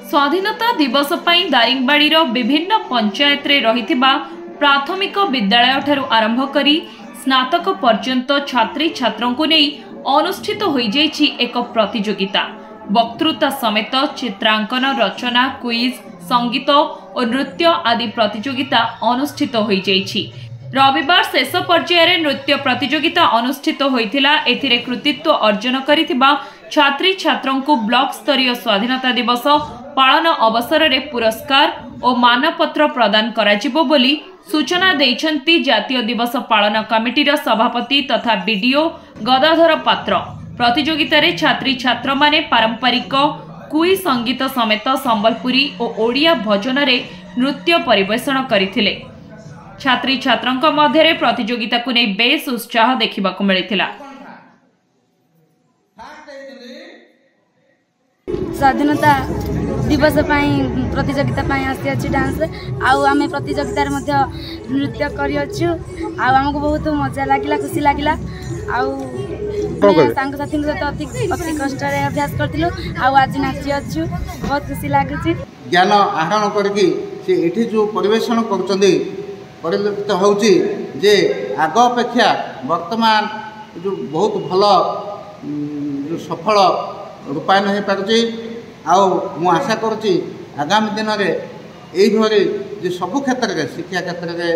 स्वाधीनता दिवस पई दारिंगबाड़ी विभिन्न पंचायत रे रहिथिबा प्राथमिक विद्यालय ठारू आरंभ करी स्नातक पर्यंत छात्री छात्रों को नहीं अनुष्ठित होई जाइछि एक प्रतियोगिता। वक्तृता समेत चित्रांकन, रचना, क्विज, संगीत और नृत्य आदि प्रतियोगिता अनुष्ठित होई जाइछि। रविवार शेष पर्यायर नृत्य प्रतियोगिता अनुष्ठित होइथिला। एथिरे कृतित्व अर्जन करिथिबा छात्री छात्रों को ब्लॉक स्तरीय स्वाधीनता दिवस पालन अवसर रे पुरस्कार और मानपत्र प्रदान कराजिबो बोली सूचना दैछन्ति जातीय दिवस पालन कमिटीर सभापति तथा बीडीओ गदाधर पात्र। प्रतियोगिता रे छात्री छात्र माने पारंपरिक कुई संगीत समेत संबलपुरी और ओडिया भजन रे नृत्य परिवेषण करथिले। छात्री छात्रंक मध्य प्रतियोगिता को नहीं बेस उत्साह देखा मिलता। स्वाधीनता दिवस प्रतियोगिता आसी डांस आम प्रतियोगिता नृत्य करमको बहुत मजा लगे, खुशी लगे। सांगसाथी सहित अति कष्ट अभ्यास करूँ आज नाची अच्छु, बहुत खुशी लगे। ज्ञान आहरण करके जो परिवेषण परिलक्षित होउची जे आग अपेक्षा वर्तमान जो बहुत भल जो सफल रूपायन हो पारुची। मु आशा करुच्ची आगामी दिन में यही जो सबु क्षेत्र में शिक्षा क्षेत्र में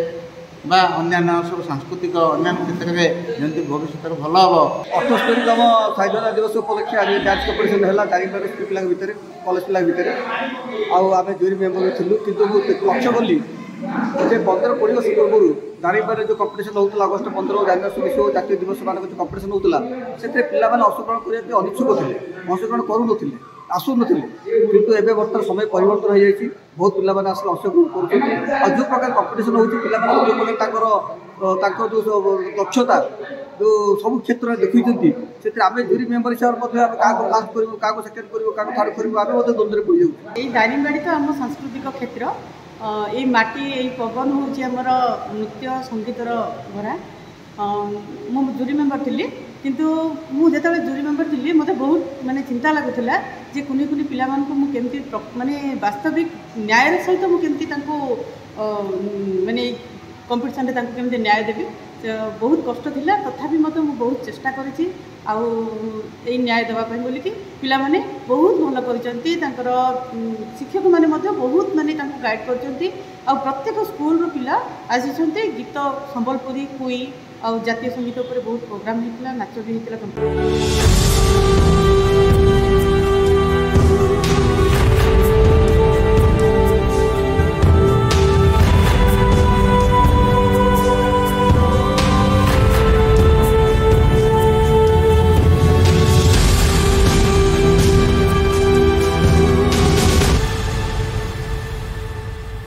बा अन्य सब सांस्कृतिक अन्य क्षेत्र में जमी भविष्य भल हम। 78तम स्वाधीनता दिवस उपलक्षे आज डांस कम्पिटिशन है दारिंगबाड़ी स्कूल पिला भितर कॉलेज पिला भितर आम जूरी मेम्बर थिलु किंतु पक्ष बोली 15-20 वर्ष पूर्व दारिंगबाड़ी जो कम्पिटिशन होता अगस्ट 15 जानुरी 26 जातीय दिवस मान जो कम्पिटिशन होता से पाने अंशग्रहण करने अनिच्छुक थे, अंशग्रहण करूँ आसू ना किंतु एवं बर्तमान समय परिवर्तन हो जाए। बहुत पिलाने आस अंशग्रहण कर जो प्रकार कम्पिटिशन हो जो प्रकार जो दक्षता जो सब क्षेत्र में देखते से आम जूरी मेम्बर हिसाब से क्या फास्ट करूँ क्या सेकेंड करूँ क्या थर्ड करूँ आम द्वंद्व पड़ जाऊँ। दारिंगबाड़ी तो आम सांस्कृतिक क्षेत्र ये माटी ये पवन होमर नृत्य संगीतर भरा। मु जूरी मेम्बर थी किंतु मुझे जूरी मेम्बर थी मत बहुत माने चिंता लगुला जे कुनी कुनी पिला केमती माने वास्तविक न्याय सहित मुझे माने कंपिटिशन केमती न्याय देवी बहुत कष्ट थिला। तथापि मत बहुत चेष्टा करी न्याय देवाई बोलिकी पिला माने बहुत भल कर शिक्षक माने बहुत माने गाइड कर प्रत्येक स्कूल पिला आसी गीत संबलपुरी कुई आ जातीय संगीत पर बहुत प्रोग्राम होता, नाच भी होता।